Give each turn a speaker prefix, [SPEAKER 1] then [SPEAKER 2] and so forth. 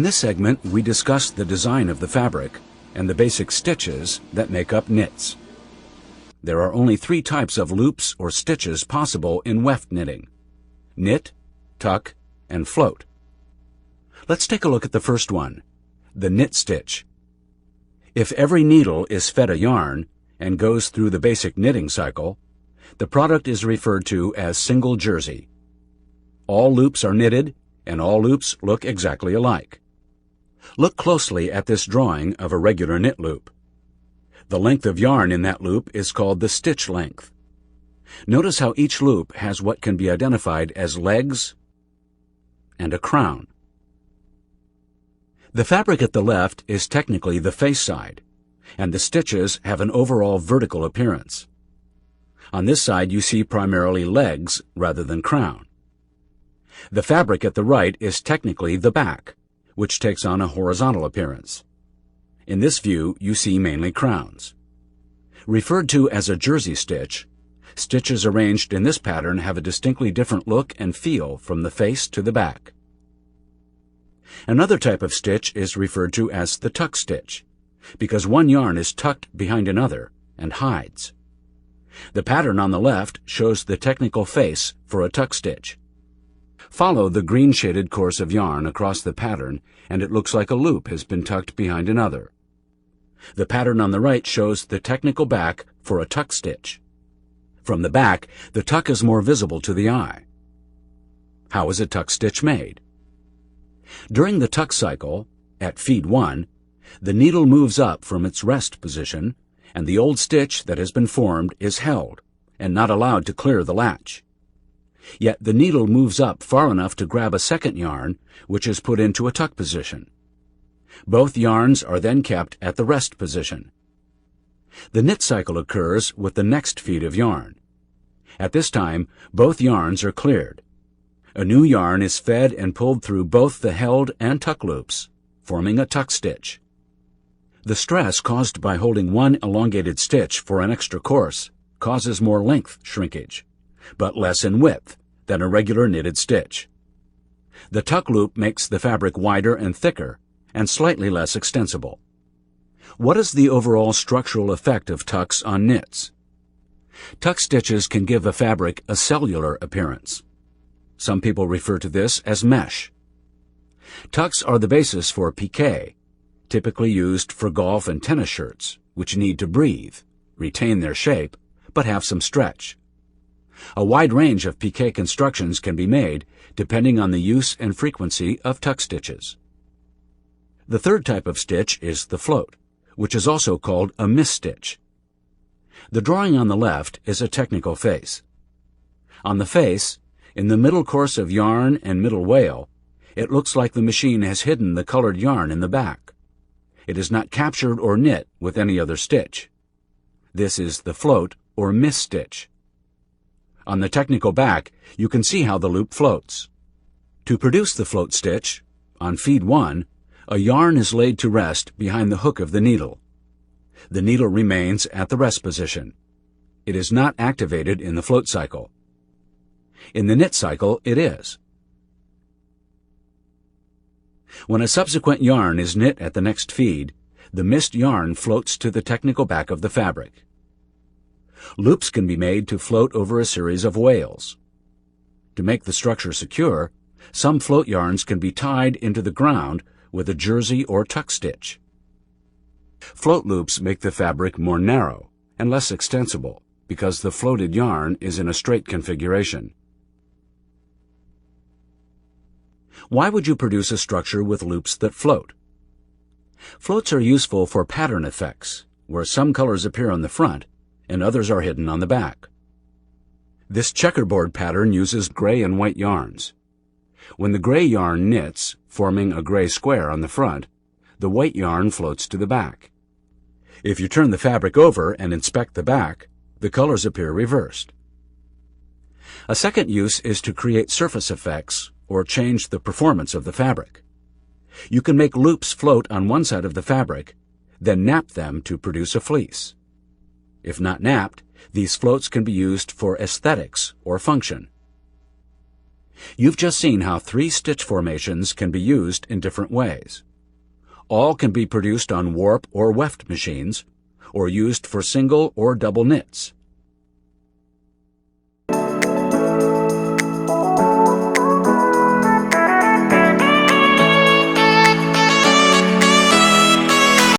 [SPEAKER 1] this segment, we discuss the design of the fabric and the basic stitches that make up knits. There are only 3 types of loops or stitches possible in weft knitting: knit, tuck, and float. Let's take a look at the first one, the knit stitch. If every needle is fed a yarn and goes through the basic knitting cycle, the product is referred to as single jersey. All loops are knitted, and all loops look exactly alike. Look closely at this drawing of a regular knit loop. The length of yarn in that loop is called the stitch length. Notice how each loop has what can be identified as legs and a crown. The fabric at the left is technically the face side, and the stitches have an overall vertical appearance. On this side you see primarily legs rather than crown. The fabric at the right is technically the back, which takes on a horizontal appearance. In this view, you see mainly crowns. Referred to as a jersey stitch, stitches arranged in this pattern have a distinctly different look and feel from the face to the back. Another type of stitch is referred to as the tuck stitch, because one yarn is tucked behind another and hides. The pattern on the left shows the technical face for a tuck stitch. Follow the green shaded course of yarn across the pattern and it looks like a loop has been tucked behind another. The pattern on the right shows the technical back for a tuck stitch. From the back, the tuck is more visible to the eye. How is a tuck stitch made? During the tuck cycle, at feed 1, the needle moves up from its rest position and the old stitch that has been formed is held and not allowed to clear the latch. Yet the needle moves up far enough to grab a second yarn, which is put into a tuck position. Both yarns are then kept at the rest position. The knit cycle occurs with the next feed of yarn. At this time, both yarns are cleared. A new yarn is fed and pulled through both the held and tuck loops, forming a tuck stitch. The stress caused by holding one elongated stitch for an extra course causes more length shrinkage, but less in width than a regular knitted stitch. The tuck loop makes the fabric wider and thicker and slightly less extensible. What is the overall structural effect of tucks on knits? Tuck stitches can give a fabric a cellular appearance. Some people refer to this as mesh. Tucks are the basis for piqué, typically used for golf and tennis shirts, which need to breathe, retain their shape, but have some stretch. A wide range of piqué constructions can be made depending on the use and frequency of tuck stitches. The third type of stitch is the float, which is also called a misstitch. The drawing on the left is a technical face. On the face, in the middle course of yarn and middle wale, it looks like the machine has hidden the colored yarn in the back. It is not captured or knit with any other stitch. This is the float or misstitch. On the technical back, you can see how the loop floats. To produce the float stitch, on feed 1, a yarn is laid to rest behind the hook of the needle. The needle remains at the rest position. It is not activated in the float cycle. In the knit cycle, it is. When a subsequent yarn is knit at the next feed, the missed yarn floats to the technical back of the fabric. Loops can be made to float over a series of wales. To make the structure secure, some float yarns can be tied into the ground with a jersey or tuck stitch. Float loops make the fabric more narrow and less extensible because the floated yarn is in a straight configuration. Why would you produce a structure with loops that float? Floats are useful for pattern effects, where some colors appear on the front and others are hidden on the back. This checkerboard pattern uses gray and white yarns. When the gray yarn knits, forming a gray square on the front, the white yarn floats to the back. If you turn the fabric over and inspect the back, the colors appear reversed. A second use is to create surface effects or change the performance of the fabric. You can make loops float on one side of the fabric, then nap them to produce a fleece. If not napped, these floats can be used for aesthetics or function. You've just seen how 3 stitch formations can be used in different ways. All can be produced on warp or weft machines, or used for single or double knits.